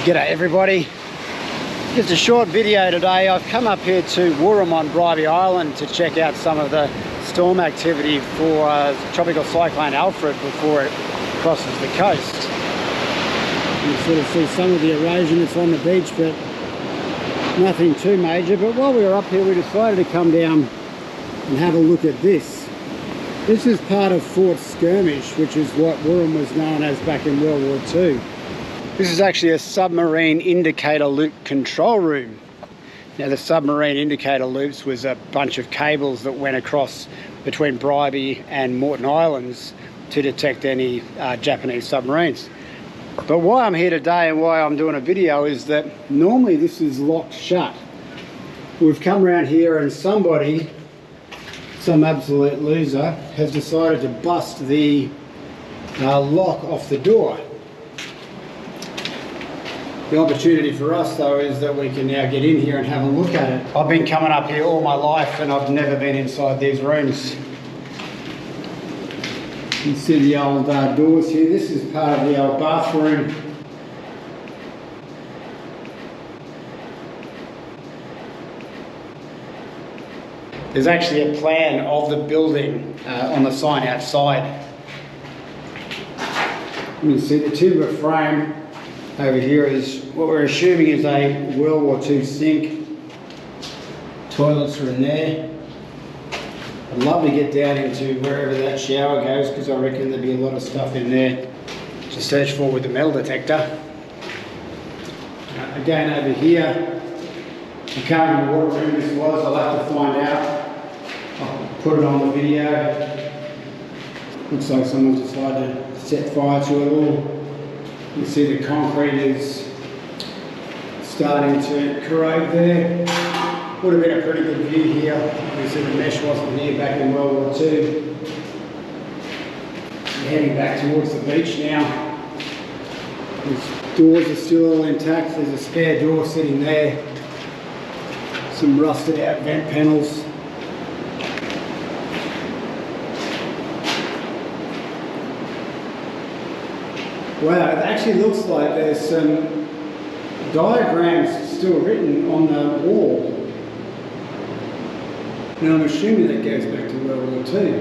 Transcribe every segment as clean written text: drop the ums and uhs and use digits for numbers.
G'day everybody. Just a short video today. I've come up here to Woorim on Bribie Island to check out some of the storm activity for Tropical Cyclone Alfred before it crosses the coast. You can sort of see some of the erosion that's on the beach, but nothing too major. But while we were up here, we decided to come down and have a look at this. This is part of Fort Skirmish, which is what Woorim was known as back in World War II. This is actually a submarine indicator loop control room. Now the submarine indicator loops was a bunch of cables that went across between Bribie and Moreton Islands to detect any Japanese submarines. But why I'm here today and why I'm doing a video is that normally this is locked shut. We've come around here and somebody, some absolute loser, has decided to bust the lock off the door. The opportunity for us though is that we can now get in here and have a look at it. I've been coming up here all my life and I've never been inside these rooms. You can see the old doors here. This is part of the old bathroom. There's actually a plan of the building on the sign outside. You can see the timber frame over here is what we're assuming is a World War II sink. Toilets are in there. I'd love to get down into wherever that shower goes because I reckon there'd be a lot of stuff in there to search for with the metal detector. Again over here, I can't remember what room this was, I'll have to find out. I'll put it on the video. Looks like someone's decided to set fire to it all. You can see the concrete is starting to corrode there. Would have been a pretty good view here. Obviously the mesh wasn't here back in World War II. We're heading back towards the beach now. These doors are still all intact. There's a spare door sitting there. Some rusted out vent panels. Wow, it actually looks like there's some diagrams still written on the wall. Now I'm assuming that goes back to World War II.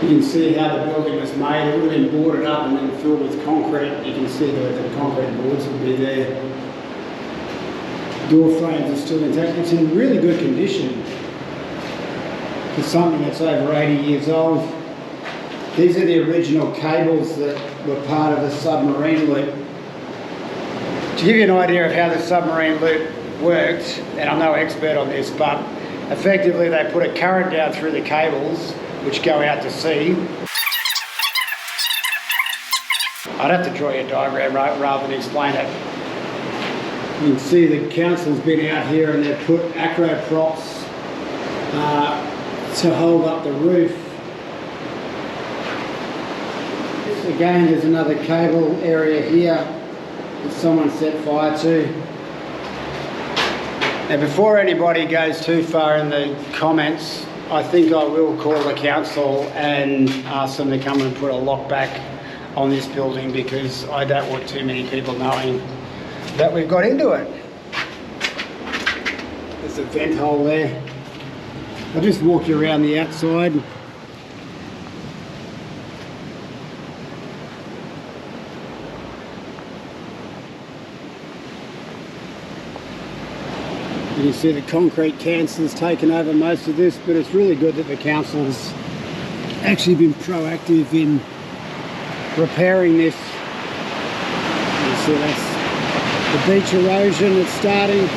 You can see how the building was made. It would have been boarded up and then filled with concrete. You can see the concrete boards would be there. Door frames are still intact. It's in really good condition. For something that's over 80 years old. These are the original cables that were part of the submarine loop. To give you an idea of how the submarine loop worked, and I'm no expert on this, but effectively they put a current down through the cables which go out to sea. I'd have to draw you a diagram rather than explain it. You can see the council's been out here and they've put acro props to hold up the roof. Again, there's another cable area here that someone set fire to. Now before anybody goes too far in the comments, I think I will call the council and ask them to come and put a lock back on this building because I don't want too many people knowing that we've got into it. There's a vent hole there. I'll just walk you around the outside. You can see the concrete cancer's taken over most of this, but it's really good that the council's actually been proactive in repairing this. You can see that's the beach erosion that's starting.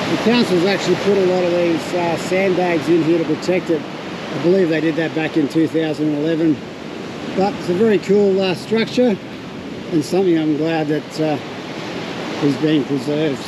The council's actually put a lot of these sandbags in here to protect it. I believe they did that back in 2011. But it's a very cool structure and something I'm glad that is being preserved.